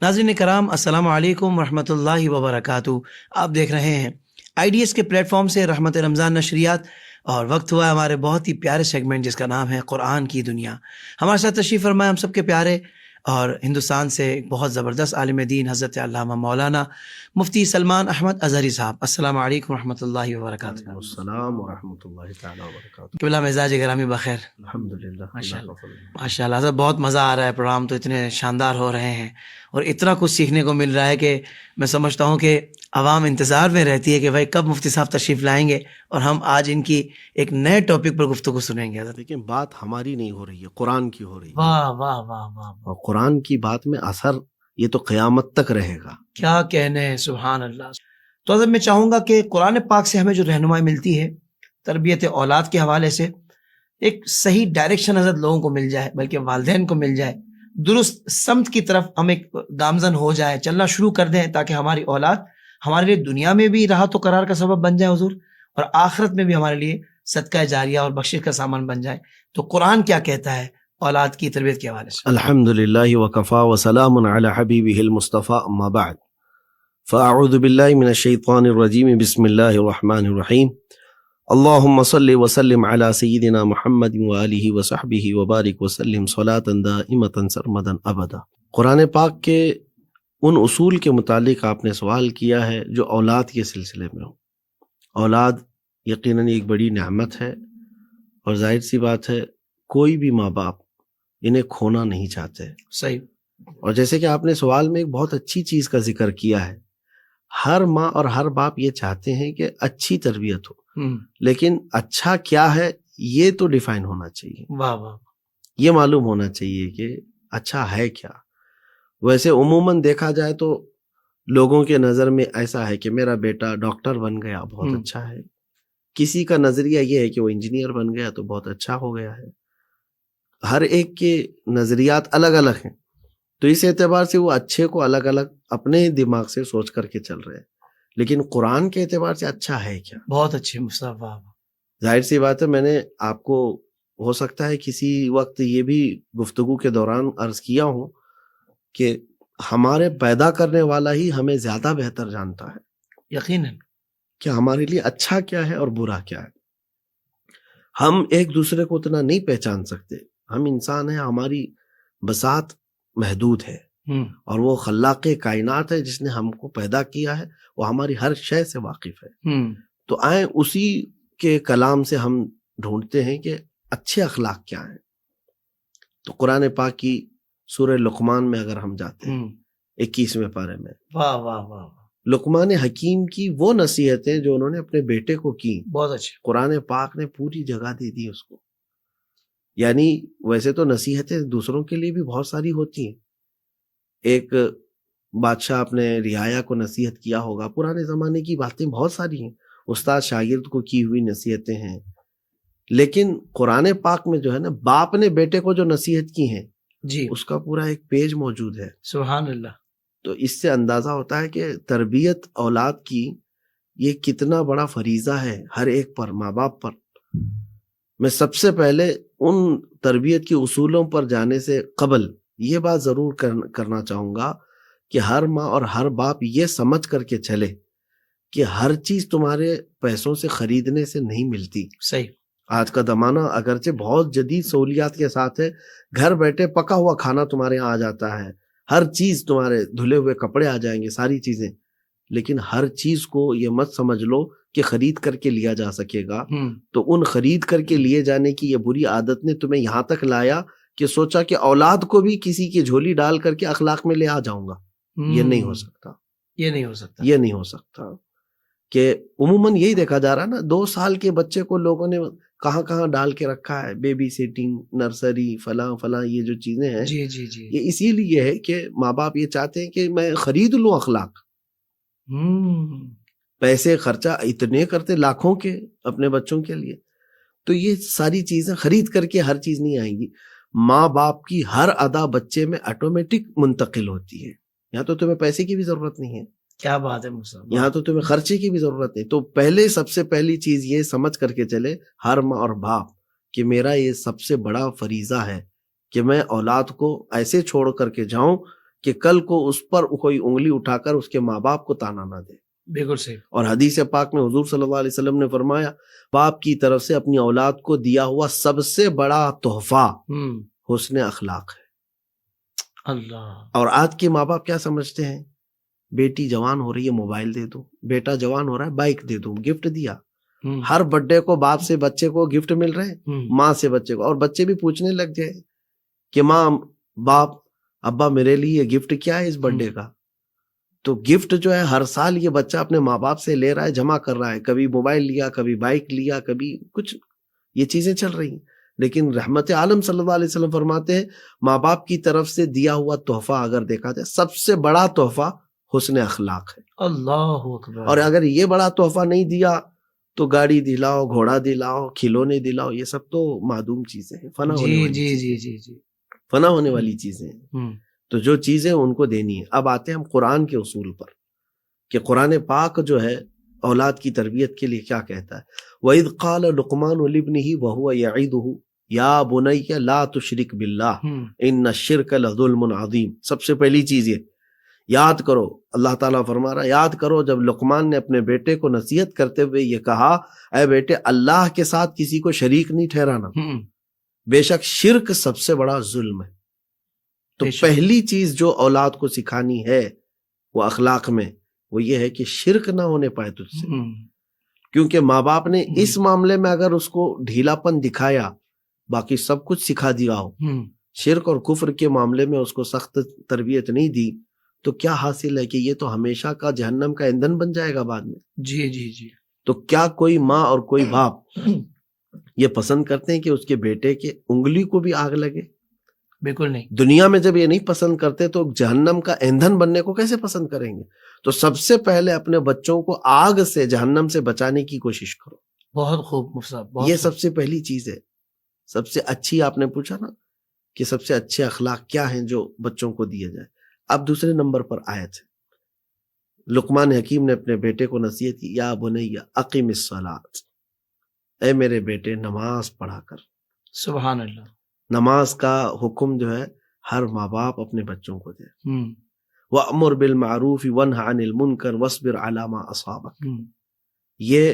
ناظرین کرام، السلام علیکم ورحمۃ اللہ وبرکاتہ۔ آپ دیکھ رہے ہیں IDS کے پلیٹ فارم سے رحمت رمضان نشریات، اور وقت ہوا ہے ہمارے بہت ہی پیارے سیگمنٹ جس کا نام ہے قرآن کی دنیا۔ ہمارے ساتھ تشریف فرمائے ہم سب کے پیارے اور ہندوستان سے ایک بہت زبردست عالم دین حضرت علامہ مولانا مفتی سلمان احمد اظہری صاحب۔ السلام علیکم ورحمۃ اللہ وبرکاتہ۔ السلام ورحمۃ اللہ تعالیٰ وبرکاتہ۔ قبلہ مزاج گرامی بخیر؟ الحمدللہ، ماشاء اللہ حضرت، بہت مزہ آ رہا ہے، پروگرام تو اتنے شاندار ہو رہے ہیں اور اتنا کچھ سیکھنے کو مل رہا ہے کہ میں سمجھتا ہوں کہ عوام انتظار میں رہتی ہے کہ بھائی کب مفتی صاحب تشریف لائیں گے اور ہم آج ان کی ایک نئے ٹاپک پر گفتگو سنیں گے۔ لیکن بات ہماری نہیں ہو رہی ہے، قرآن کی ہو رہی ہے۔ واہ واہ واہ واہ، اور قرآن کی بات میں اثر یہ تو قیامت تک رہے گا۔ کیا کہنے ہیں، سبحان اللہ۔ تو حضرت میں چاہوں گا کہ قرآن پاک سے ہمیں جو رہنمائی ملتی ہے تربیت اولاد کے حوالے سے، ایک صحیح ڈائریکشن حضرت لوگوں کو مل جائے، بلکہ والدین کو مل جائے، درست سمت کی طرف ہم ایک گامزن ہو جائے، چلنا شروع کر دیں، تاکہ ہماری اولاد ہمارے لیے دنیا میں بھی راحت و قرار کا سبب بن جائے حضور، اور آخرت میں بھی ہمارے لیے صدقہ جاریہ اور بخشش کا سامان بن جائے۔ تو قرآن کیا کہتا ہے اولاد کی تربیت کے حوالے سے؟ الحمدللہ وکفا وسلام علی حبیبہ المصطفیٰ، اما بعد فاعوذ باللہ من الشیطان الرجیم، بسم اللہ الرحمن الرحیم۔ اللہم صلی وسلم علی سیدنا محمد وآلہ وصحبہ وبارک وسلم صلاۃ دائمۃ سرمدا ابدا۔ قرآن پاک کے ان اصول کے متعلق آپ نے سوال کیا ہے جو اولاد کے سلسلے میں ہو۔ اولاد یقیناً ایک بڑی نعمت ہے، اور ظاہر سی بات ہے کوئی بھی ماں باپ انہیں کھونا نہیں چاہتے۔ صحیح۔ اور جیسے کہ آپ نے سوال میں ایک بہت اچھی چیز کا ذکر کیا ہے، ہر ماں اور ہر باپ یہ چاہتے ہیں کہ اچھی تربیت ہو، لیکن اچھا کیا ہے یہ تو ڈیفائن ہونا چاہیے۔ واہ واہ، یہ معلوم ہونا چاہیے کہ اچھا ہے کیا۔ ویسے عموماً دیکھا جائے تو لوگوں کے نظر میں ایسا ہے کہ میرا بیٹا ڈاکٹر بن گیا بہت اچھا ہے، کسی کا نظریہ یہ ہے کہ وہ انجینئر بن گیا تو بہت اچھا ہو گیا ہے۔ ہر ایک کے نظریات الگ الگ ہیں، تو اس اعتبار سے وہ اچھے کو الگ الگ اپنے دماغ سے سوچ کر کے چل رہے ہیں، لیکن قرآن کے اعتبار سے اچھا ہے کیا؟ بہت اچھے مصطفیٰ۔ ظاہر سی بات ہے، میں نے آپ کو ہو سکتا ہے کسی وقت یہ بھی گفتگو کے دوران عرض کیا ہوں کہ ہمارے پیدا کرنے والا ہی ہمیں زیادہ بہتر جانتا ہے یقیناً کہ ہمارے لیے اچھا کیا ہے اور برا کیا ہے۔ ہم ایک دوسرے کو اتنا نہیں پہچان سکتے، ہم انسان ہیں، ہماری بساط محدود ہے، اور وہ خلاق کائنات ہے جس نے ہم کو پیدا کیا ہے، وہ ہماری ہر شے سے واقف ہے۔ تو آئیں اسی کے کلام سے ہم ڈھونڈتے ہیں کہ اچھے اخلاق کیا ہیں۔ تو قرآن پاک کی سورہ لقمان میں اگر ہم جاتے ہیں 21ویں پارے میں، واہ واہ واہ، لقمان حکیم کی وہ نصیحتیں جو انہوں نے اپنے بیٹے کو کی، بہت اچھے۔ قرآن پاک نے پوری جگہ دے دی اس کو۔ یعنی ویسے تو نصیحتیں دوسروں کے لیے بھی بہت ساری ہوتی ہیں، ایک بادشاہ اپنے رعایا کو نصیحت کیا ہوگا، پرانے زمانے کی باتیں بہت ساری ہیں، استاد شاگرد کو کی ہوئی نصیحتیں ہیں، لیکن قرآن پاک میں جو ہے نا باپ نے بیٹے کو جو نصیحت کی ہیں جی، اس کا پورا ایک پیج موجود ہے۔ سبحان اللہ۔ تو اس سے اندازہ ہوتا ہے کہ تربیت اولاد کی یہ کتنا بڑا فریضہ ہے ہر ایک پر، ماں باپ پر۔ میں سب سے پہلے ان تربیت کے اصولوں پر جانے سے قبل یہ بات ضرور کرنا چاہوں گا کہ ہر ماں اور ہر باپ یہ سمجھ کر کے چلے کہ ہر چیز تمہارے پیسوں سے خریدنے سے نہیں ملتی۔ صحیح۔ آج کا زمانہ اگرچہ بہت جدید سہولیات کے ساتھ ہے، گھر بیٹھے پکا ہوا کھانا تمہارے یہاں آ جاتا ہے، ہر چیز تمہارے دھلے ہوئے کپڑے آ جائیں گے، ساری چیزیں، لیکن ہر چیز کو یہ مت سمجھ لو کہ خرید کر کے لیا جا سکے گا۔ تو ان خرید کر کے لیے جانے کی یہ بری عادت نے تمہیں یہاں تک لایا کہ سوچا کہ اولاد کو بھی کسی کی جھولی ڈال کر کے اخلاق میں لے آ جاؤں گا۔ یہ نہیں ہو سکتا، یہ نہیں ہو سکتا، یہ نہیں ہو سکتا۔ کہ عموماً یہی دیکھا جا رہا ہے نا، 2 سال کے بچے کو لوگوں نے کہاں کہاں ڈال کے رکھا ہے، بیبی سیٹنگ، نرسری، فلاں فلاں، یہ جو چیزیں ہیں جی جی جی، یہ اسی لیے ہے کہ ماں باپ یہ چاہتے ہیں کہ میں خرید لوں اخلاق۔ پیسے خرچہ اتنے کرتے لاکھوں کے اپنے بچوں کے لیے، تو یہ ساری چیزیں خرید کر کے ہر چیز نہیں آئیں گی۔ ماں باپ کی ہر ادا بچے میں آٹومیٹک منتقل ہوتی ہے، یہاں تو تمہیں پیسے کی بھی ضرورت نہیں ہے، کیا بات ہے مصطفیٰ، یہاں تو تمہیں خرچے کی بھی ضرورت نہیں۔ تو پہلے سب سے پہلی چیز یہ سمجھ کر کے چلے ہر ماں اور باپ کہ میرا یہ سب سے بڑا فریضہ ہے کہ میں اولاد کو ایسے چھوڑ کر کے جاؤں کہ کل کو اس پر کوئی انگلی اٹھا کر اس کے ماں باپ کو تانا نہ دے. بالکل صحیح. اور حدیث پاک میں حضور صلی اللہ علیہ وسلم نے فرمایا باپ کی طرف سے اپنی اولاد کو دیا ہوا سب سے بڑا تحفہ حسن اخلاق ہے. اللہ. اور آج کے ماں باپ کیا سمجھتے ہیں؟ بیٹی جوان ہو رہی ہے موبائل دے دوں، بیٹا جوان ہو رہا ہے بائک دے دوں، گفٹ دیا. ہر برتھڈے کو باپ سے بچے کو گفٹ مل رہے ہیں، ماں سے بچے کو. اور بچے بھی پوچھنے لگ جائے کہ ماں باپ ابا میرے لیے یہ گفٹ کیا ہے اس برتھڈے کا. تو گفٹ جو ہے ہر سال یہ بچہ اپنے ماں باپ سے لے رہا ہے، جمع کر رہا ہے. کبھی موبائل لیا، کبھی بائک لیا، کبھی کچھ، یہ چیزیں چل رہی ہیں. لیکن رحمت عالم صلی اللہ علیہ وسلم فرماتے ہیں ماں باپ کی طرف سے دیا ہوا تحفہ اگر دیکھا جائے سب سے بڑا تحفہ حسن اخلاق ہے. اللہ اکبر. اور اگر یہ بڑا تحفہ نہیں دیا تو گاڑی دلاؤ، گھوڑا دلاؤ، کھلونے دلاؤ، یہ سب تو معدوم چیزیں ہیں، فنا ہونے والی جی چیزیں، جی جی جی فنا ہونے والی چیزیں ہیں. تو جو چیزیں ان کو دینی ہے. اب آتے ہیں ہم قرآن کے اصول پر کہ قرآن پاک جو ہے اولاد کی تربیت کے لیے کیا کہتا ہے. وَإِذْ قَالَ لُقْمَانُ لِابْنِهِ وَهُوَ يَعِظُهُ يَا بُنَيَّ لَا تُشْرِكْ بِاللَّهِ إِنَّ الشِّرْكَ لَظُلْمٌ عَظِيمٌ. سب سے پہلی چیز یہ یاد کرو، اللہ تعالیٰ فرما رہا ہے یاد کرو جب لقمان نے اپنے بیٹے کو نصیحت کرتے ہوئے یہ کہا اے بیٹے اللہ کے ساتھ کسی کو شریک نہیں ٹھہرانا، بے شک شرک سب سے بڑا ظلم ہے. تو پہلی چیز جو اولاد کو سکھانی ہے وہ اخلاق میں وہ یہ ہے کہ شرک نہ ہونے پائے تجھ سے. کیونکہ ماں باپ نے اس معاملے میں اگر اس کو ڈھیلا پن دکھایا باقی سب کچھ سکھا دیا ہو، شرک اور کفر کے معاملے میں اس کو سخت تربیت نہیں دی تو کیا حاصل ہے کہ یہ تو ہمیشہ کا جہنم کا ایندھن بن جائے گا بعد میں. جی جی جی. تو کیا کوئی ماں اور کوئی باپ یہ پسند کرتے ہیں کہ اس کے بیٹے کے انگلی کو بھی آگ لگے؟ بالکل نہیں. دنیا میں جب یہ نہیں پسند کرتے تو جہنم کا ایندھن بننے کو کیسے پسند کریں گے؟ تو سب سے پہلے اپنے بچوں کو آگ سے، جہنم سے بچانے کی کوشش کرو. بہت خوب مفتی صاحب، یہ سب سے پہلی چیز ہے. سب سے اچھی، آپ نے پوچھا نا کہ سب سے اچھے اخلاق کیا ہیں جو بچوں کو دیے جائے. اب دوسرے نمبر پر آیت ہے لقمان حکیم نے اپنے بیٹے کو نصیحت کی یا بنی اقیم الصلاۃ، اے میرے بیٹے نماز پڑھا کر. سبحان اللہ. نماز کا حکم جو ہے ہر ماں باپ اپنے بچوں کو دے. وَأْمُرْ بِالْمَعْرُوفِ وَانْهَ عَنِ الْمُنْكَرِ وَاصْبِرْ عَلَى مَا أَصَابَكَ. یہ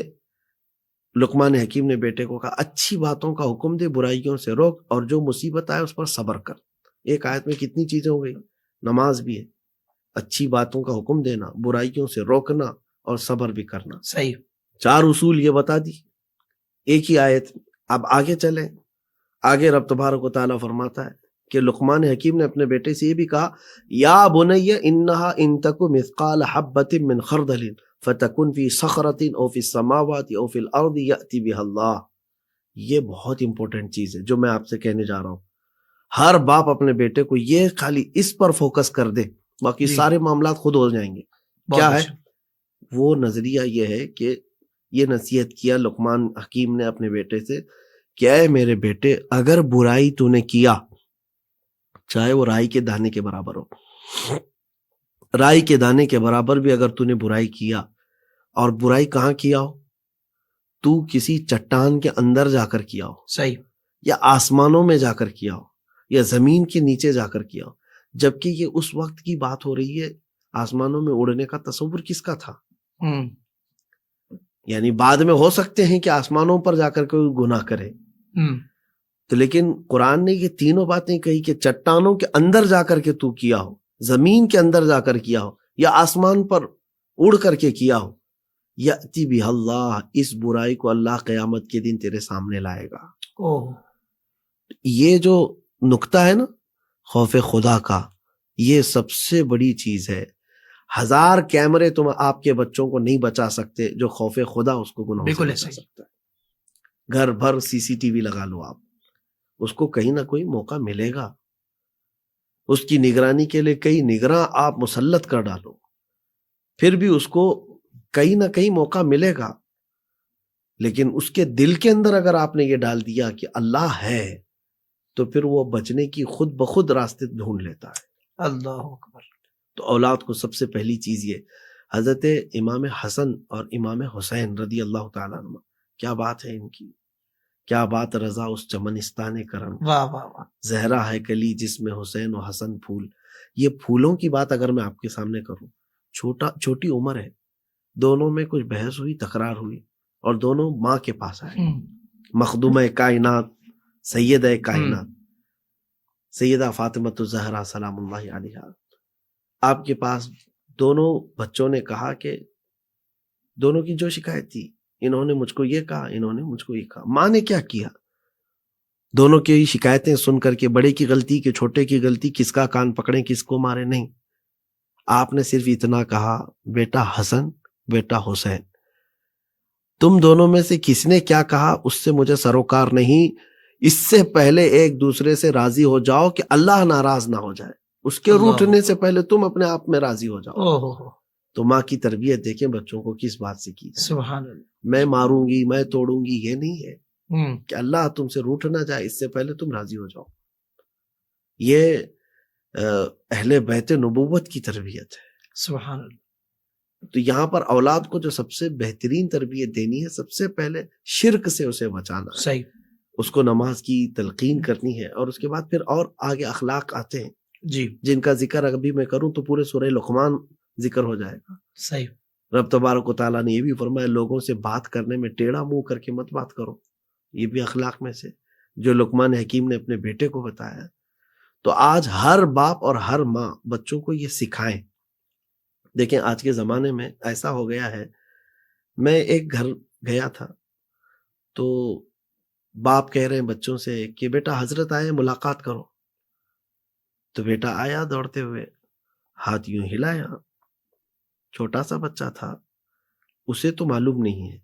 لقمان حکیم نے بیٹے کو کہا اچھی باتوں کا حکم دے، برائیوں سے روک، اور جو مصیبت آئے اس پر صبر کر. ایک آیت میں کتنی چیزیں ہو گئی، نماز بھی ہے، اچھی باتوں کا حکم دینا، برائیوں سے روکنا اور صبر بھی کرنا. صحیح. 4 اصول یہ بتا دی ایک ہی آیت. اب آگے چلیں، آگے رب تبارک و تعالیٰ فرماتا ہے کہ لقمان حکیم نے اپنے بیٹے سے یہ بھی کہا یا بنی انہا ان تک مثقال حبۃ من خردل فتکن فی صخرۃ او فی السماوات او فی الارض یأتی بها اللہ. یہ بہت امپورٹنٹ چیز ہے جو میں آپ سے کہنے جا رہا ہوں. ہر باپ اپنے بیٹے کو یہ خالی اس پر فوکس کر دے، باقی سارے معاملات خود ہو جائیں گے. کیا ہے وہ نظریہ؟ یہ ہے کہ یہ نصیحت کیا لقمان حکیم نے اپنے بیٹے سے کہ اے میرے بیٹے اگر برائی تو نے کیا، چاہے وہ رائی کے دانے کے برابر ہو، رائی کے دانے کے برابر بھی اگر تو نے برائی کیا، اور برائی کہاں کیا ہو، تو کسی چٹان کے اندر جا کر کیا ہو، صحیح، یا آسمانوں میں جا کر کیا ہو، یا زمین کے نیچے جا کر کیا ہو، جبکہ یہ اس وقت کی بات ہو رہی ہے آسمانوں میں اڑنے کا تصور کس کا تھا؟ یعنی بعد میں ہو سکتے ہیں کہ آسمانوں پر جا کر کوئی گناہ کرے، تو لیکن قرآن نے یہ تینوں باتیں کہی کہ چٹانوں کے اندر جا کر کے تو کیا ہو، زمین کے اندر جا کر کیا ہو، یا آسمان پر اڑ کر کے کیا ہو، یأتی بہ اللہ، اس برائی کو اللہ قیامت کے دن تیرے سامنے لائے گا. یہ جو نکتہ ہے نا خوف خدا کا، یہ سب سے بڑی چیز ہے. 1000 کیمرے تم آپ کے بچوں کو نہیں بچا سکتے جو خوف خدا اس کو گناہوں سے بچا سکتا ہے. گھر بھر CCTV لگا لو آپ، اس کو کہیں نہ کوئی موقع ملے گا. اس کی نگرانی کے لیے کئی نگراں آپ مسلط کر ڈالو، پھر بھی اس کو کہیں نہ کہیں موقع ملے گا. لیکن اس کے دل کے اندر اگر آپ نے یہ ڈال دیا کہ اللہ ہے، تو پھر وہ بچنے کی خود بخود راستے ڈھونڈ لیتا ہے. اللہ اکبر. تو اولاد کو سب سے پہلی چیز یہ، حضرت امام حسن اور امام حسین رضی اللہ تعالیٰ عنہ، کیا بات ہے ان کی کیا بات رضا اس چمنستان کرم، واہ واہ واہ، زہرا ہے کلی جس میں حسین و حسن پھول. یہ پھولوں کی بات اگر میں آپ کے سامنے کروں، چھوٹی عمر ہے، دونوں میں کچھ بحث ہوئی، تکرار ہوئی، اور دونوں ماں کے پاس آئے. مخدومہ کائنات، سیدہ کائنات، سیدہ فاطمۃ الزہرا سلام اللہ علیہا آپ کے پاس. دونوں بچوں نے کہا کہ دونوں کی جو شکایت تھی، انہوں نے مجھ کو یہ کہا، انہوں نے مجھ کو یہ کہا. ماں نے کیا کیا؟ دونوں کی شکایتیں سن کر کے بڑے کی غلطی کہ چھوٹے کی غلطی، کس کا کان پکڑیں کس کو مارے، نہیں. آپ نے صرف اتنا کہا، بیٹا حسن بیٹا حسین، تم دونوں میں سے کس نے کیا کہا اس سے مجھے سروکار نہیں. اس سے پہلے ایک دوسرے سے راضی ہو جاؤ کہ اللہ ناراض نہ ہو جائے. اس کے روٹنے سے پہلے تم اپنے آپ میں راضی ہو جاؤ. تو ماں کی تربیت دیکھیں بچوں کو کس بات سے کی. سبحان اللہ. میں ماروں گی، میں توڑوں گی، یہ نہیں ہے. کہ اللہ تم سے روٹ نہ جائے، اس سے پہلے تم راضی ہو جاؤ. یہ اہل بیت نبوت کی تربیت ہے. سبحان اللہ. تو یہاں پر اولاد کو جو سب سے بہترین تربیت دینی ہے، سب سے پہلے شرک سے اسے بچانا ہے. صحیح. اس کو نماز کی تلقین کرنی ہے، اور اس کے بعد پھر اور آگے اخلاق آتے ہیں جی، جن کا ذکر ابھی میں کروں تو پورے سورہ لقمان ذکر ہو جائے گا. صحیح. رب تبارک و تعالیٰ نے یہ بھی فرمایا لوگوں سے بات کرنے میں ٹیڑھا منہ کر کے مت بات کرو. یہ بھی اخلاق میں سے جو لقمان حکیم نے اپنے بیٹے کو بتایا. تو آج ہر باپ اور ہر ماں بچوں کو یہ سکھائیں. دیکھیں آج کے زمانے میں ایسا ہو گیا ہے، میں ایک گھر گیا تھا تو باپ کہہ رہے ہیں بچوں سے کہ بیٹا حضرت آئے ملاقات کرو. تو بیٹا آیا دوڑتے ہوئے، ہاتھ یوں ہلایا. چھوٹا سا بچہ تھا، اسے تو معلوم نہیں ہے.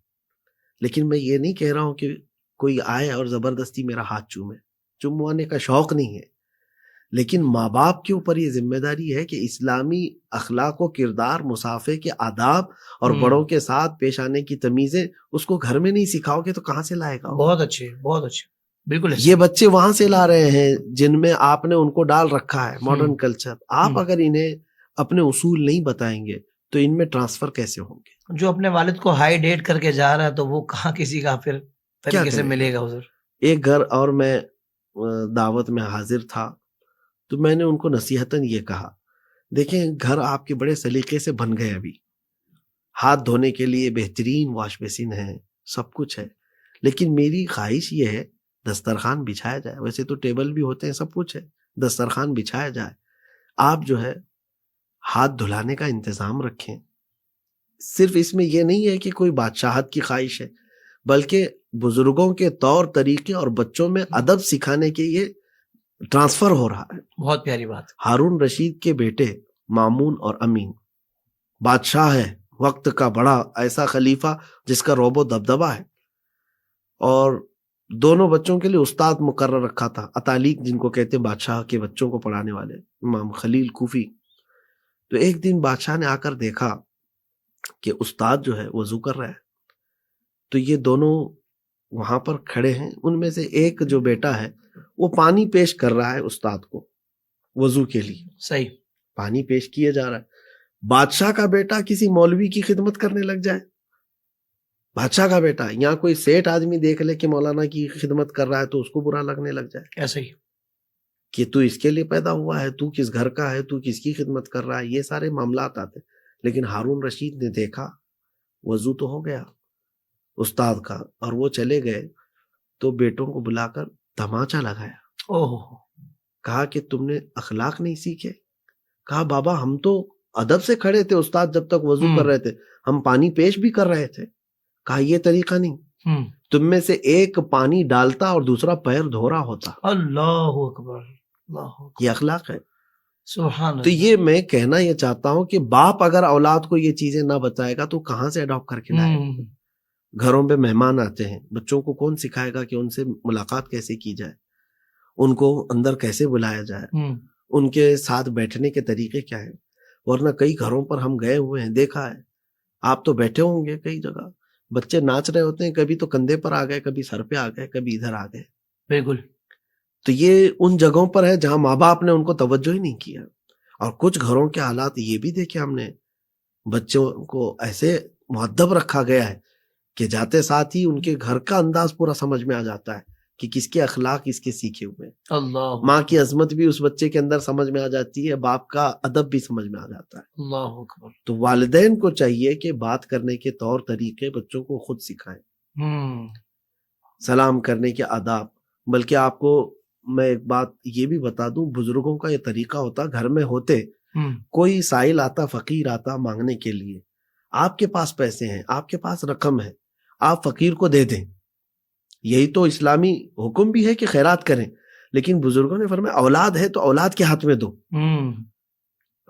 لیکن میں یہ نہیں کہہ رہا ہوں کہ کوئی آئے اور زبردستی میرا ہاتھ چومے، چموانے کا شوق نہیں ہے. لیکن ماں باپ کے اوپر یہ ذمہ داری ہے کہ اسلامی اخلاق و کردار، مصافحے کے آداب اور بڑوں کے ساتھ پیش آنے کی تمیزیں اس کو گھر میں نہیں سکھاؤ گے تو کہاں سے لائے گا؟ بہت اچھے، بہت اچھے، بالکل. یہ بچے وہاں سے لا رہے ہیں جن میں آپ نے ان کو ڈال رکھا ہے ماڈرن کلچر. آپ اگر انہیں اپنے اصول نہیں بتائیں گے تو ان میں ٹرانسفر کیسے ہوں گے؟ جو اپنے والد کو ہائی ڈیٹ کر کے جا رہا ہے تو وہ کہاں کسی کا پھر طریقے سے ملے گا حضور. ایک گھر اور میں دعوت میں حاضر تھا تو میں نے ان کو نصیحتاً یہ کہا، دیکھیں گھر آپ کے بڑے سلیقے سے بن گئے، ابھی ہاتھ دھونے کے لیے بہترین واش بیسن ہے، سب کچھ ہے، لیکن میری خواہش یہ ہے دسترخوان بچھایا جائے. ویسے تو ٹیبل بھی ہوتے ہیں، سب کچھ ہے، دسترخوان بچھایا جائے. آپ جو ہے ہاتھ دھلانے کا انتظام رکھیں. صرف اس میں یہ نہیں ہے کہ کوئی بادشاہت کی خواہش ہے، بلکہ بزرگوں کے طور طریقے اور بچوں میں ادب سکھانے کے یہ ٹرانسفر ہو رہا ہے. بہت پیاری بات. ہارون رشید کے بیٹے مامون اور امین، بادشاہ ہے، وقت کا بڑا ایسا خلیفہ جس کا روب و دبدبہ ہے، اور دونوں بچوں کے لیے استاد مقرر رکھا تھا، اتالیق جن کو کہتے ہیں بادشاہ کے بچوں کو پڑھانے والے، امام خلیل کوفی. تو ایک دن بادشاہ نے آ کر دیکھا کہ استاد جو ہے وضو کر رہا ہے. تو یہ دونوں وہاں پر کھڑے ہیں، ان میں سے ایک جو بیٹا ہے وہ پانی پیش کر رہا ہے استاد کو وضو کے لیے. صحیح. پانی پیش کیے جا رہا ہے. بادشاہ کا بیٹا کسی مولوی کی خدمت کرنے لگ جائے، بادشاہ کا بیٹا، یہاں کوئی سیٹ آدمی دیکھ لے کہ مولانا کی خدمت کر رہا ہے تو اس کو برا لگنے لگ جائے. ایسے ہی کہ تو اس کے لیے پیدا ہوا ہے، تو کس گھر کا ہے، تو کس کی خدمت کر رہا ہے، یہ سارے معاملات آتے. لیکن ہارون رشید نے دیکھا وضو تو ہو گیا استاد کا اور وہ چلے گئے، تو بیٹوں کو بلا کر تماچا لگایا. کہا کہ تم نے اخلاق نہیں سیکھے. کہا بابا ہم تو ادب سے کھڑے تھے، استاد جب تک وضو کر رہے تھے ہم پانی پیش بھی کر رہے تھے. کہا یہ طریقہ نہیں، تم میں سے ایک پانی ڈالتا اور دوسرا پیر دھو رہا ہوتا. اللہ اکبر، اللہ اکبر. یہ اخلاق ہے. سبحان اللہ. تو یہ میں کہنا یہ چاہتا ہوں کہ باپ اگر اولاد کو یہ چیزیں نہ بتائے گا تو کہاں سے اڈاپٹ کر کے لائے گا؟ گھروں پہ مہمان آتے ہیں، بچوں کو کون سکھائے گا کہ ان سے ملاقات کیسے کی جائے، ان کو اندر کیسے بلایا جائے، ان کے ساتھ بیٹھنے کے طریقے کیا ہیں؟ ورنہ کئی گھروں پر ہم گئے ہوئے ہیں، دیکھا ہے، آپ تو بیٹھے ہوں گے کئی جگہ، بچے ناچ رہے ہوتے ہیں، کبھی تو کندھے پر آ گئے، کبھی سر پہ آ گئے، کبھی ادھر آ گئے. بالکل. تو یہ ان جگہوں پر ہے جہاں ماں باپ نے ان کو توجہ ہی نہیں کیا. اور کچھ گھروں کے حالات یہ بھی دیکھے ہم نے، بچوں کو ایسے مؤدب رکھا گیا ہے کہ جاتے ساتھ ہی ان کے گھر کا انداز پورا سمجھ میں آ جاتا ہے کہ کس کے اخلاق اس کے سیکھے ہوئے ہیں. اللہ ماں کی عظمت بھی اس بچے کے اندر سمجھ میں آ جاتی ہے، باپ کا ادب بھی سمجھ میں آ جاتا ہے. اللہ اکبر. تو والدین کو چاہیے کہ بات کرنے کے طور طریقے بچوں کو خود سکھائیں، سلام کرنے کے آداب. بلکہ آپ کو میں ایک بات یہ بھی بتا دوں، بزرگوں کا یہ طریقہ ہوتا، گھر میں ہوتے کوئی سائل آتا، فقیر آتا مانگنے کے لیے، آپ کے پاس پیسے ہیں، آپ کے پاس رقم ہے، آپ فقیر کو دے دیں. یہی تو اسلامی حکم بھی ہے کہ خیرات کریں. لیکن بزرگوں نے فرمایا اولاد ہے تو اولاد کے ہاتھ میں دو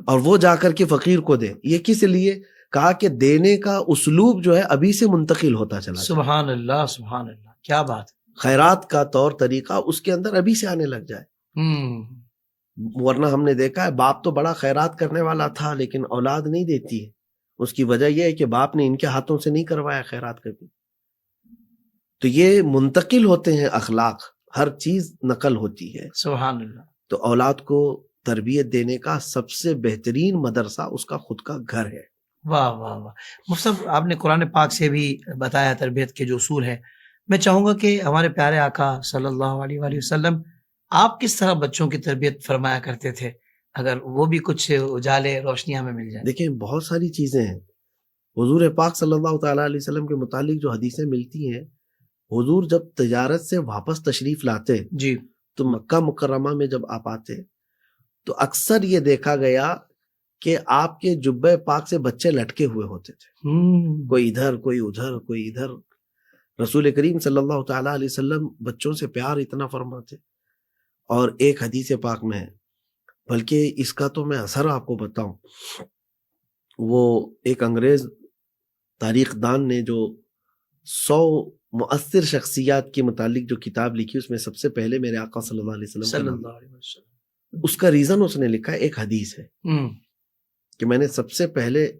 اور وہ جا کر کے فقیر کو دے. یہ کس لیے کہا کہ دینے کا اسلوب جو ہے ابھی سے منتقل ہوتا چلا جائے. سبحان اللہ سبحان اللہ، کیا بات ہے. خیرات کا طور طریقہ اس کے اندر ابھی سے آنے لگ جائے. ورنہ ہم نے دیکھا ہے باپ تو بڑا خیرات کرنے والا تھا لیکن اولاد نہیں دیتی ہے. اس کی وجہ یہ ہے کہ باپ نے ان کے ہاتھوں سے نہیں کروایا خیرات کبھی. تو یہ منتقل ہوتے ہیں اخلاق، ہر چیز نقل ہوتی ہے. سبحان اللہ. تو اولاد کو تربیت دینے کا سب سے بہترین مدرسہ اس کا خود کا گھر ہے. واہ واہ واہ. مفتی صاحب آپ نے قرآن پاک سے بھی بتایا تربیت کے جو اصول ہیں. میں چاہوں گا کہ ہمارے پیارے آقا صلی اللہ علیہ وآلہ وسلم آپ کس طرح بچوں کی تربیت فرمایا کرتے تھے، اگر وہ بھی کچھ اجالے روشنی ہمیں مل جائے. دیکھیں بہت ساری چیزیں ہیں. حضور پاک صلی اللہ تعالیٰ علیہ وسلم کے متعلق جو حدیثیں ملتی ہیں، حضور جب تجارت سے واپس تشریف لاتے جی تو مکہ مکرمہ میں جب آپ آتے تو اکثر یہ دیکھا گیا کہ آپ کے جبہ پاک سے بچے لٹکے ہوئے ہوتے تھے، کوئی ادھر کوئی ادھر کوئی ادھر. رسول کریم صلی اللہ تعالیٰ علیہ وسلم بچوں سے پیار اتنا فرماتے. اور ایک حدیث پاک میں ہے، بلکہ اس کا تو میں اثر آپ کو بتاؤں، وہ ایک انگریز تاریخ دان نے جو 100 مؤثر شخصیات کے متعلق جو کتاب لکھی، اس میں سب سے پہلے میرے آقا صلی اللہ علیہ وسلم صلی اللہ علیہ وسلم. اس کا ریزن اس نے لکھا ہے، ایک حدیث ہے کہ میں نے سب سے پہلے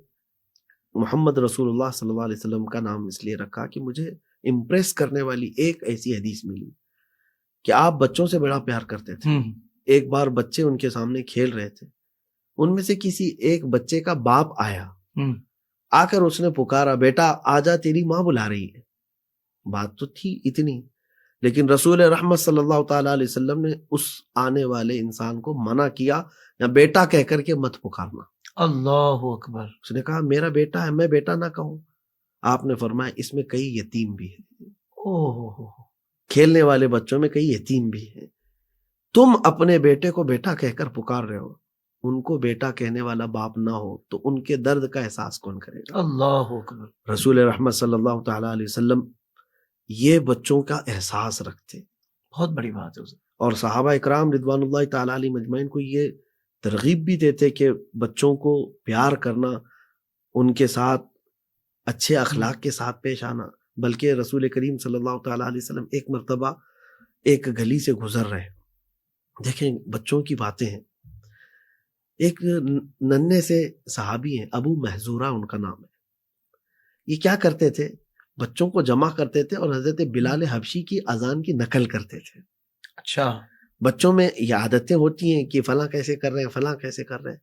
محمد رسول اللہ صلی اللہ علیہ وسلم کا نام اس لیے رکھا کہ مجھے امپریس کرنے والی ایک ایسی حدیث ملی کہ آپ بچوں سے بڑا پیار کرتے تھے. ایک بار بچے ان کے سامنے کھیل رہے تھے، ان میں سے کسی ایک بچے کا باپ آیا، آ کر اس نے پکارا، بیٹا آجا تیری ماں بلا رہی ہے. بات تو تھی اتنی، لیکن رسول رحمت صلی اللہ تعالیٰ علیہ وسلم نے اس آنے والے انسان کو منع کیا، یا بیٹا کہہ کر کے مت پکارنا. اللہ اکبر. اس نے کہا میرا بیٹا ہے، میں بیٹا نہ کہوں. آپ نے فرمایا اس میں کئی یتیم بھی ہیں، کھیلنے والے بچوں میں کئی یتیم بھی ہیں. تم اپنے بیٹے کو بیٹا کہہ کر پکار رہے ہو، ان کو بیٹا کہنے والا باپ نہ ہو تو ان کے درد کا احساس کون کرے گا. اللہ اکبر. رسول رحمت صلی اللہ تعالیٰ علیہ وسلم یہ بچوں کا احساس رکھتے، بہت بڑی بات ہے. اور صحابہ اکرام رضوان اللہ تعالیٰ علیہ مجمعین کو یہ ترغیب بھی دیتے کہ بچوں کو پیار کرنا، ان کے ساتھ اچھے اخلاق کے ساتھ پیش آنا. بلکہ رسول کریم صلی اللہ تعالیٰ علیہ وسلم ایک مرتبہ ایک گلی سے گزر رہے، دیکھیں بچوں کی باتیں ہیں. ایک ننھے سے صحابی ہیں، ابو محذورہ ان کا نام ہے. یہ کیا کرتے تھے، بچوں کو جمع کرتے تھے اور حضرت بلال حبشی کی اذان کی نقل کرتے تھے. اچھا. بچوں میں یہ عادتیں ہوتی ہیں کہ فلاں کیسے کر رہے ہیں، فلاں کیسے کر رہے ہیں.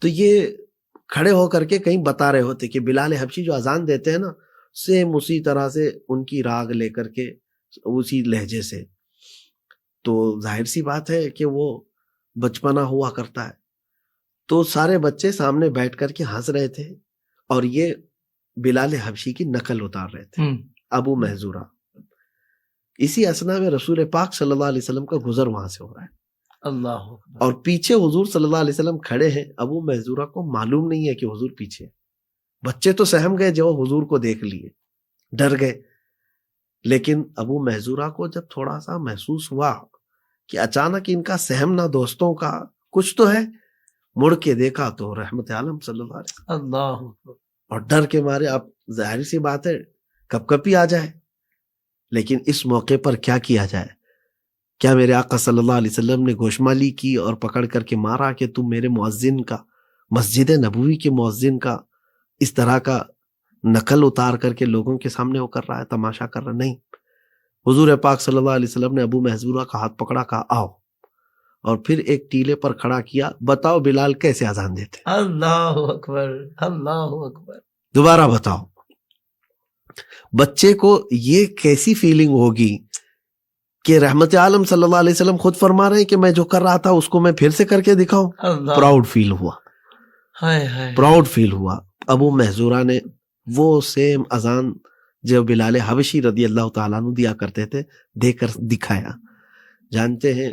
تو یہ کھڑے ہو کر کے کہیں بتا رہے ہوتے کہ بلال حبشی جو اذان دیتے ہیں نا، سیم اسی طرح سے ان کی راگ لے کر کے اسی لہجے سے. تو ظاہر سی بات ہے کہ وہ بچپنا ہوا کرتا ہے. تو سارے بچے سامنے بیٹھ کر کے ہنس رہے تھے اور یہ بلال حبشی کی نقل اتار رہے تھے، ابو محذورہ. اسی اسنا میں رسول پاک صلی اللہ علیہ وسلم کا گزر وہاں سے ہو رہا ہے. اللہ اکبر. اور پیچھے حضور صلی اللہ علیہ وسلم کھڑے ہیں. ابو محذورہ کو معلوم نہیں ہے کہ حضور پیچھے. بچے تو سہم گئے جو حضور کو دیکھ لیے، ڈر گئے. لیکن ابو محذورہ کو جب تھوڑا سا محسوس ہوا کہ اچانک ان کا سہمنا دوستوں کا کچھ تو ہے، مڑ کے دیکھا تو رحمت عالم صلی اللہ علیہ وسلم. اللہ اکبر. اور ڈر کے مارے اب ظاہر سی بات ہے کب کبھی آ جائے. لیکن اس موقع پر کیا کیا جائے؟ کیا میرے آقا صلی اللہ علیہ وسلم نے گوشمالی کی اور پکڑ کر کے مارا کہ تم میرے مؤذن کا، مسجد نبوی کے مؤذن کا اس طرح کا نقل اتار کر کے لوگوں کے سامنے وہ کر رہا ہے، تماشا کر رہا؟ نہیں. حضور پاک صلی اللہ علیہ وسلم نے ابو محذورہ کا ہاتھ پکڑا، کہا آؤ، اور پھر ایک ٹیلے پر کھڑا کیا، بتاؤ بلال کیسے اذان دیتے. اللہ اکبر. اللہ اکبر. دوبارہ بتاؤ. بچے کو یہ کیسی فیلنگ ہوگی کہ رحمت عالم صلی اللہ علیہ وسلم خود فرما رہے ہیں کہ میں جو کر رہا تھا اس کو میں پھر سے کر کے دکھاؤں. پراؤڈ فیل ہوا, پراؤڈ فیل ہوا. ابو محذورہ نے وہ سیم اذان جو بلال حبشی رضی اللہ تعالیٰ عنہ دیا کرتے تھے دے کر دکھایا. جانتے ہیں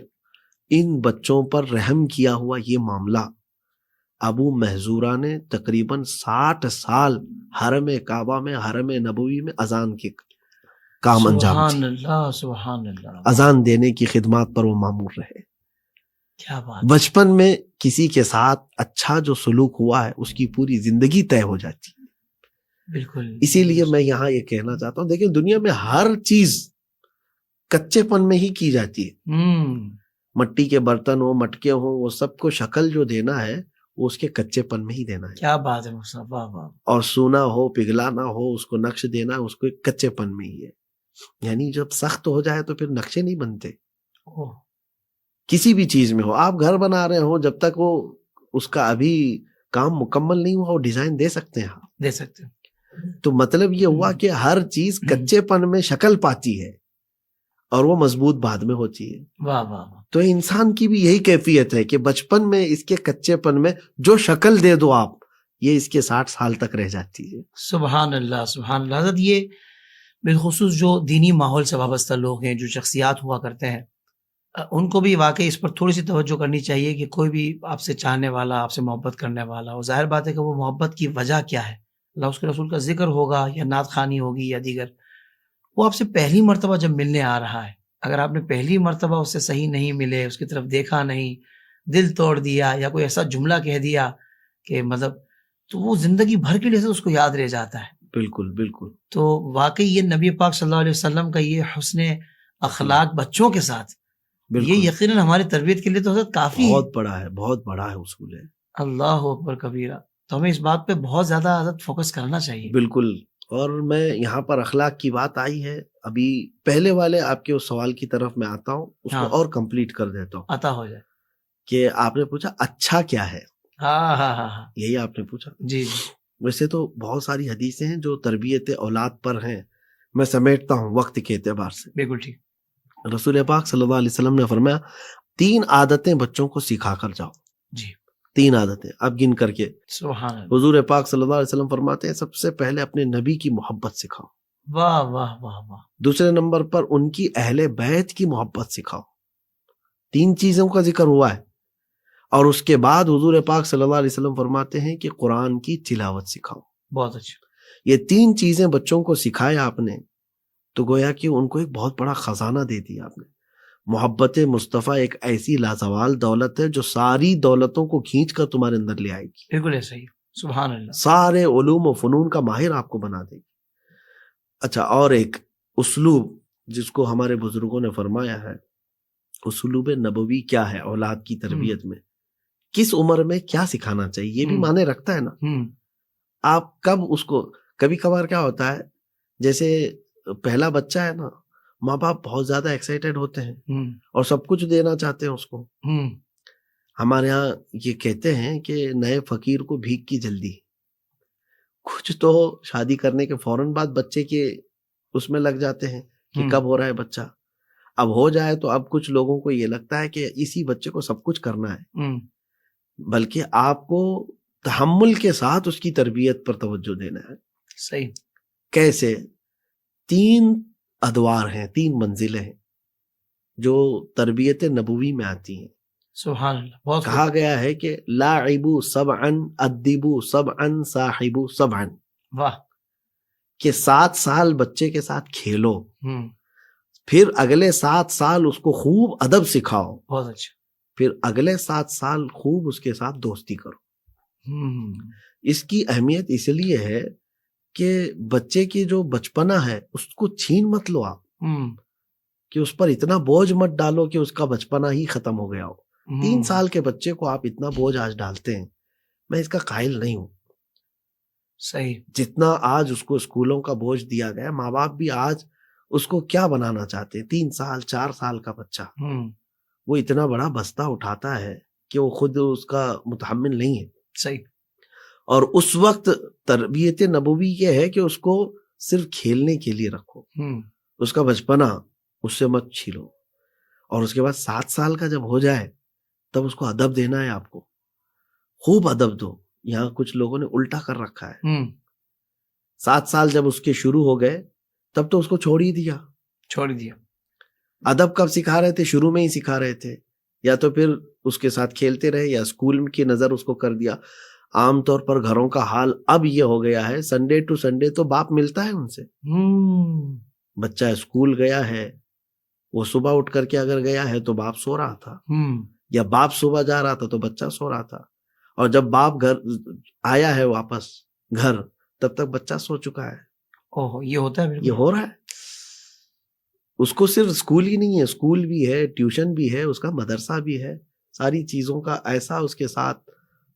ان بچوں پر رحم کیا ہوا یہ معاملہ ابو محذورہ نے تقریباً 60 سال حرم کعبہ میں, حرم نبوی میں اذان کے کام انجام دیے. سبحان اللہ, اذان دینے کی خدمات پر وہ مامور رہے. کیا بات. بچپن میں کسی کے ساتھ اچھا جو سلوک ہوا ہے اس کی پوری زندگی طے ہو جاتی. بالکل. اسی لیے میں یہاں یہ کہنا چاہتا ہوں, دیکھیں دنیا میں ہر چیز کچے پن میں ہی کی جاتی ہے. مٹی کے برتن ہو, مٹکے ہوں, وہ سب کو شکل جو دینا ہے وہ اس کے کچے پن میں ہی دینا ہے. کیا بات ہے مصطفیٰ. اور سونا ہو, پگھلانا ہو, اس کو نقش دینا اس کو کچے پن میں ہی ہے. یعنی جب سخت ہو جائے تو پھر نقشے نہیں بنتے. کسی بھی چیز میں ہو, آپ گھر بنا رہے ہو, جب تک وہ اس کا ابھی کام مکمل نہیں ہوا وہ ڈیزائن دے سکتے ہیں. دے سکتے ہیں. تو مطلب یہ ہوا کہ ہر چیز کچے پن میں شکل پاتی ہے اور وہ مضبوط بعد میں ہوتی ہے. واہ واہ. تو انسان کی بھی یہی کیفیت ہے کہ بچپن میں اس کے کچے پن میں جو شکل دے دو آپ, یہ اس کے 60 سال تک رہ جاتی ہے. سبحان اللہ, سبحان اللہ. حضرت یہ بالخصوص جو دینی ماحول سے وابستہ لوگ ہیں, جو شخصیات ہوا کرتے ہیں, ان کو بھی واقعی اس پر تھوڑی سی توجہ کرنی چاہیے کہ کوئی بھی آپ سے چاہنے والا, آپ سے محبت کرنے والا, اور ظاہر بات ہے کہ وہ محبت کی وجہ کیا ہے, اللہ اس کے رسول کا ذکر ہوگا یا نعت خوانی ہوگی یا دیگر, وہ آپ سے پہلی مرتبہ جب ملنے آ رہا ہے, اگر آپ نے پہلی مرتبہ اس سے صحیح نہیں ملے, اس کی طرف دیکھا نہیں, دل توڑ دیا یا کوئی ایسا جملہ کہہ دیا کہ مطلب, تو وہ زندگی بھر کے لیے اس کو یاد رہ جاتا ہے. بالکل بالکل. تو واقعی یہ نبی پاک صلی اللہ علیہ وسلم کا یہ حسن اخلاق بچوں کے ساتھ, یہ یقیناً ہماری تربیت کے لیے تو حضرت کافی بہت بڑا ہے, بہت بڑا ہے اصول ہے. اللہ اکبر کبیرہ. تو ہمیں اس بات پہ بہت زیادہ حضرت فوکس کرنا چاہیے. بالکل. اور میں یہاں پر اخلاق کی بات آئی ہے, ابھی پہلے والے آپ کے اس سوال کی طرف میں آتا ہوں, اس کو اور کمپلیٹ کر دیتا ہوں. عطا ہو جائے. کہ آپ نے پوچھا اچھا کیا ہے. ہاں ہاں ہاں, یہی آپ نے پوچھا. جی. ویسے تو بہت ساری حدیثیں ہیں جو تربیت اولاد پر ہیں, میں سمیٹتا ہوں وقت کے اعتبار سے. بالکل ٹھیک. رسول پاک صلی اللہ علیہ وسلم نے فرمایا 3 عادتیں بچوں کو سکھا کر جاؤ. جی. 3 عادتیں اب گن کر کے. سبحان اللہ. حضور پاک صلی اللہ علیہ وسلم فرماتے ہیں سب سے پہلے اپنے نبی کی محبت سکھاؤ. واہ واہ واہ واہ. دوسرے نمبر پر ان کی اہل بیت کی محبت سکھاؤ. 3 چیزوں کا ذکر ہوا ہے. اور اس کے بعد حضور پاک صلی اللہ علیہ وسلم فرماتے ہیں کہ قرآن کی تلاوت سکھاؤ. بہت اچھا. یہ 3 چیزیں بچوں کو سکھایا آپ نے تو گویا کہ ان کو ایک بہت بڑا خزانہ دے دیا آپ نے. محبت مصطفیٰ ایک ایسی لازوال دولت ہے جو ساری دولتوں کو کھینچ کر تمہارے اندر لے آئے گی. بالکل ایسا ہی. سبحان اللہ. سارے علوم و فنون کا ماہر آپ کو بنا دے گی. اچھا, اور ایک اسلوب جس کو ہمارے بزرگوں نے فرمایا ہے, اسلوب نبوی کیا ہے اولاد کی تربیت میں, کس عمر میں کیا سکھانا چاہیے, یہ بھی معنی رکھتا ہے نا. آپ کب اس کو, کبھی کبھار کیا ہوتا ہے جیسے پہلا بچہ ہے نا, ماں باپ بہت زیادہ ایکسائٹیڈ ہوتے ہیں اور سب کچھ دینا چاہتے ہیں اس کو. ہمارے ہاں یہ کہتے ہیں کہ نئے فقیر کو بھیک کی جلدی. کچھ تو شادی کرنے کے فوراً بعد بچے کے اس میں لگ جاتے ہیں کہ کب ہو رہا ہے بچہ. اب ہو جائے تو اب کچھ لوگوں کو یہ لگتا ہے کہ اسی بچے کو سب کچھ کرنا ہے, بلکہ آپ کو تحمل کے ساتھ اس کی تربیت پر توجہ دینا ہے. صحیح. کیسے؟ 3 ادوار ہیں, 3 منزلیں ہیں جو تربیت نبوی میں آتی ہیں. سبحان اللہ. بہت کہا گیا ہے کہ لاعبوا سبعا ادبوا سبعا صاحبوا سبعا. واہ. کہ 7 سال بچے کے ساتھ کھیلو, پھر اگلے 7 سال اس کو خوب ادب سکھاؤ. بہت اچھا. پھر اگلے 7 سال خوب اس کے ساتھ دوستی کرو. اس کی اہمیت اس لیے ہے کہ بچے کی جو بچپنا ہے اس کو چھین مت لو آپ, کہ اس پر اتنا بوجھ مت ڈالو کہ اس کا بچپنا ہی ختم ہو گیا ہو. 3 سال کے بچے کو آپ اتنا بوجھ آج ڈالتے ہیں, میں اس کا قائل نہیں ہوں. صحیح. جتنا آج اس کو اسکولوں کا بوجھ دیا گیا, ماں باپ بھی آج اس کو کیا بنانا چاہتے ہیں. 3 سال 4 سال کا بچہ وہ اتنا بڑا بستہ اٹھاتا ہے کہ وہ خود اس کا متحمل نہیں ہے. صحیح. اور اس وقت تربیت نبوی یہ ہے کہ اس کو صرف کھیلنے کے لیے رکھو، ہوں، اس کا بچپنا اس سے مت چھیلو، اور اس کے بعد 7 سال کا جب ہو جائے تب اس کو ادب دینا ہے، آپ کو خوب ادب دو. یہاں کچھ لوگوں نے الٹا کر رکھا ہے. ہوں، 7 سال جب اس کے شروع ہو گئے تب تو اس کو چھوڑ ہی دیا. چھوڑ دیا. ادب کب سکھا رہے تھے؟ شروع میں ہی سکھا رہے تھے، یا تو پھر اس کے ساتھ کھیلتے رہے یا اسکول کی نظر اس کو کر دیا. عام طور پر گھروں کا حال اب یہ ہو گیا ہے، سنڈے ٹو سنڈے تو باپ ملتا ہے ان سے. ہوں، بچہ اسکول گیا ہے، وہ صبح اٹھ کر کے اگر گیا ہے تو باپ سو رہا تھا، ہوں، یا باپ صبح جا رہا تھا تو بچہ سو رہا تھا، اور جب باپ گھر آیا ہے واپس گھر تب تک بچہ سو چکا ہے. اوہ یہ ہوتا ہے، یہ بالکل ہو رہا ہے. اس کو صرف اسکول ہی نہیں ہے، اسکول بھی ہے، ٹیوشن بھی ہے، اس کا مدرسہ بھی ہے، ساری چیزوں کا ایسا اس کے ساتھ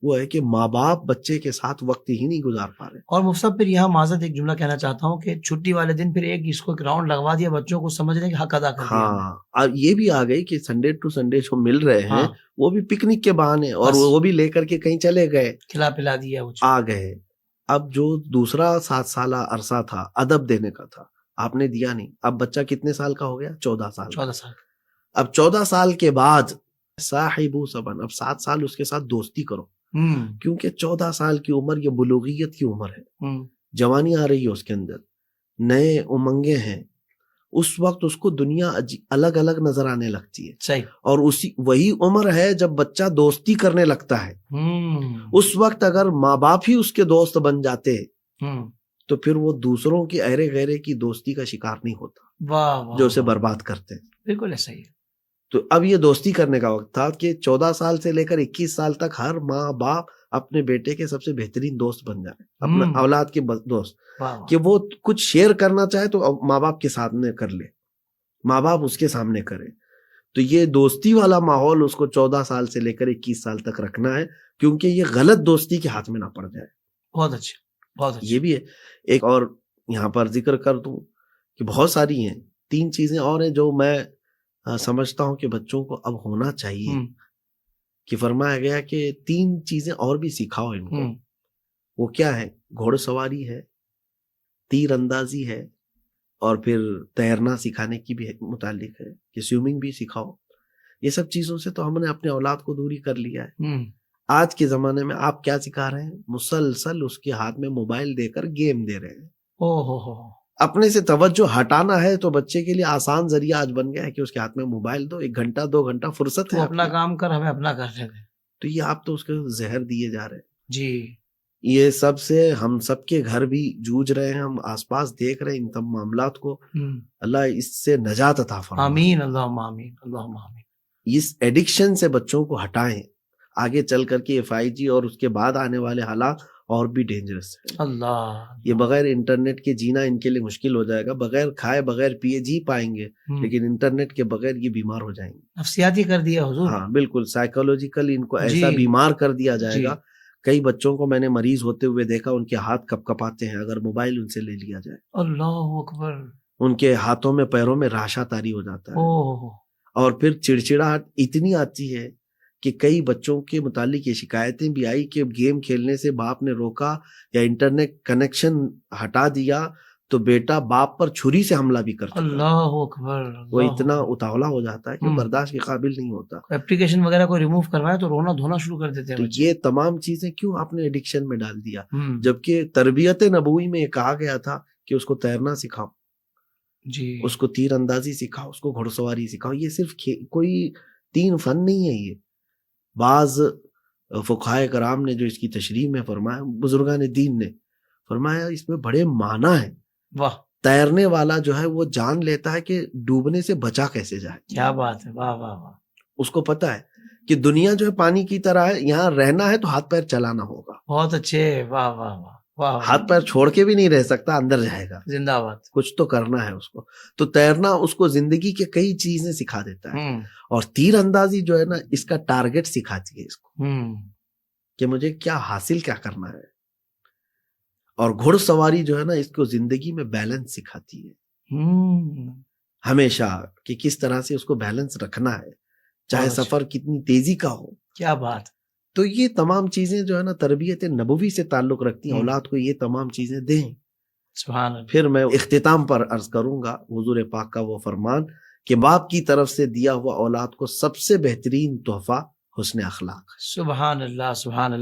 وہ ہے کہ ماں باپ بچے کے ساتھ وقت ہی نہیں گزار پا رہے. اور مفتی صاحب پھر یہاں معذرت ایک جملہ کہنا چاہتا ہوں کہ چھٹی والے دن پھر اس کو ایک راؤنڈ لگوا دیا، بچوں کو سمجھ رہے ہیں کہ حق ادا کر دیا ہم نے. ہاں، اب یہ بھی آ گئی کہ سنڈے ٹو سنڈے جو مل رہے ہیں ہاں، وہ بھی پکنک کے بہانے، اور بس وہ بھی لے کر کے کہیں چلے گئے، کھلا پلا دیا کچھ. آ گئے. اب جو دوسرا 7 سالہ عرصہ تھا ادب دینے کا تھا، آپ نے دیا نہیں. اب بچہ کتنے سال کا ہو گیا؟ 14 سال. 14 سال. اب 14 سال کے بعد صاحبو سبن، اب 7 سال اس کے ساتھ دوستی کرو، ہوں، کیونکہ 14 سال کی عمر یہ بلوغیت کی عمر ہے، ہوں، جوانی آ رہی ہے اس کے اندر، نئے امنگیں ہیں. اس وقت اس کو دنیا الگ الگ نظر آنے لگتی ہے، صحیح. اور وہی عمر ہے جب بچہ دوستی کرنے لگتا ہے. ہوں، اس وقت اگر ماں باپ ہی اس کے دوست بن جاتے ہوں، تو پھر وہ دوسروں کی ایرے غیرے کی دوستی کا شکار نہیں ہوتا واہ واہ جو اسے واہ. برباد کرتے. بالکل ایسا ہی ہے. تو اب یہ دوستی کرنے کا وقت تھا کہ 14 سال سے لے کر 21 سال تک ہر ماں باپ اپنے بیٹے کے سب سے بہترین دوست بن جائے، اپنے اولاد کے دوست، واہ واہ. کہ وہ کچھ شیئر کرنا چاہے تو ماں باپ کے سامنے کر لے، ماں باپ اس کے سامنے کرے. تو یہ دوستی والا ماحول اس کو 14 سال سے لے کر 21 سال تک رکھنا ہے، کیونکہ یہ غلط دوستی کے ہاتھ میں نہ پڑ جائے. بہت اچھا، بہت اچھا. یہ بھی ہے. ایک اور یہاں پر ذکر کر دوں کہ بہت ساری ہیں، 3 چیزیں اور ہیں جو میں سمجھتا ہوں کہ بچوں کو اب ہونا چاہیے. کہ فرمایا گیا کہ 3 چیزیں اور بھی سکھاؤ ان کو. وہ کیا ہے؟ گھوڑ سواری ہے، تیر اندازی ہے، اور پھر تیرنا سکھانے کی بھی متعلق ہے کہ سوئمنگ بھی سکھاؤ. یہ سب چیزوں سے تو ہم نے اپنے اولاد کو دوری کر لیا ہے. آج کے زمانے میں آپ کیا سکھا رہے ہیں؟ مسلسل اس کے ہاتھ میں موبائل دے کر گیم دے رہے ہیں. اپنے سے توجہ ہٹانا ہے تو بچے کے لیے آسان ذریعہ آج بن گیا ہے کہ اس کے ہاتھ میں موبائل دو، 1 گھنٹہ 2 گھنٹہ فرصت ہے، اپنا کام کر، ہمیں اپنا کر رہے ہیں. تو یہ آپ تو اس کو زہر دیے جا رہے ہیں. جی، یہ سب سے ہم سب کے گھر بھی جوجھ رہے ہیں، ہم آس پاس دیکھ رہے ہیں ان تمام معاملات کو. اللہ اس سے نجات عطا فرمائے. آمین، اللہم آمین، اللہم آمین. اس ایڈکشن سے بچوں کو ہٹائیں. آگے چل کر کے 5G اور اس کے بعد آنے والے حالات اور بھی ڈینجرس ہیں. اللہ، یہ بغیر انٹرنیٹ کے جینا ان کے لیے مشکل ہو جائے گا. بغیر کھائے بغیر پیے جی پائیں گے، لیکن انٹرنیٹ کے بغیر یہ بیمار ہو جائیں گے. نفسیاتی کر دیا حضور. ہاں بالکل، سائیکولوجیکل ان کو ایسا بیمار کر دیا جائے گا. کئی بچوں کو میں نے مریض ہوتے ہوئے دیکھا، ان کے ہاتھ کپ کپاتے ہیں اگر موبائل ان سے لے لیا جائے. اللہ اکبر. ان کے ہاتھوں میں پیروں میں راشا طاری ہو جاتا ہے. اور پھر چڑچڑاہٹ اتنی آتی ہے کہ کئی بچوں کے متعلق یہ شکایتیں بھی آئی کہ گیم کھیلنے سے باپ نے روکا یا انٹرنیٹ کنیکشن ہٹا دیا تو بیٹا باپ پر چھری سے حملہ بھی کرتا ہے. اللہ اکبر. وہ اتنا اتاولا ہو جاتا ہے کہ برداشت کے قابل نہیں ہوتا. اپلیکیشن وغیرہ کو ریموو کروائے تو رونا دھونا شروع کر دیتے ہیں. تو یہ تمام چیزیں کیوں آپ نے ایڈکشن میں ڈال دیا؟ جبکہ تربیت نبوی میں یہ کہا گیا تھا کہ اس کو تیرنا سکھاؤ، جی، اس کو تیر اندازی سکھاؤ، اس کو گھوڑ سواری سکھاؤ. یہ صرف کوئی 3 فن نہیں ہے. یہ بعض فقہائے کرام نے جو اس کی تشریح میں فرمایا، بزرگان دین نے فرمایا اس میں بڑے معنی ہیں. واہ. تیرنے والا جو ہے وہ جان لیتا ہے کہ ڈوبنے سے بچا کیسے جائے. کیا بات ہے، واہ واہ واہ. اس کو پتا ہے کہ دنیا جو ہے پانی کی طرح ہے، یہاں رہنا ہے تو ہاتھ پیر چلانا ہوگا. بہت اچھے، واہ واہ واہ واہ. ہاتھ پیر چھوڑ کے بھی نہیں رہ سکتا، اندر جائے گا. زندہ باد. کچھ تو کرنا ہے اس کو. تو تیرنا اس کو زندگی کے کئی چیزیں سکھا دیتا ہے. اور تیر اندازی جو ہے نا، اس کا ٹارگٹ سکھاتی ہے اس کو کہ مجھے کیا حاصل کیا کرنا ہے. اور گھوڑ سواری جو ہے نا، اس کو زندگی میں بیلنس سکھاتی ہے ہمیشہ، کہ کس طرح سے اس کو بیلنس رکھنا ہے، چاہے سفر کتنی تیزی کا ہو. کیا بات. تو یہ تمام چیزیں جو ہے نا تربیت نبوی سے تعلق رکھتی ہیں. اولاد کو یہ تمام چیزیں دیں. سبحان اللہ. پھر میں اختتام پر عرض کروں گا حضور پاک کا وہ فرمان کہ باپ کی طرف سے دیا ہوا اولاد کو سب سے بہترین تحفہ حسن اخلاق. سبحان اللہ. سبحان اللہ.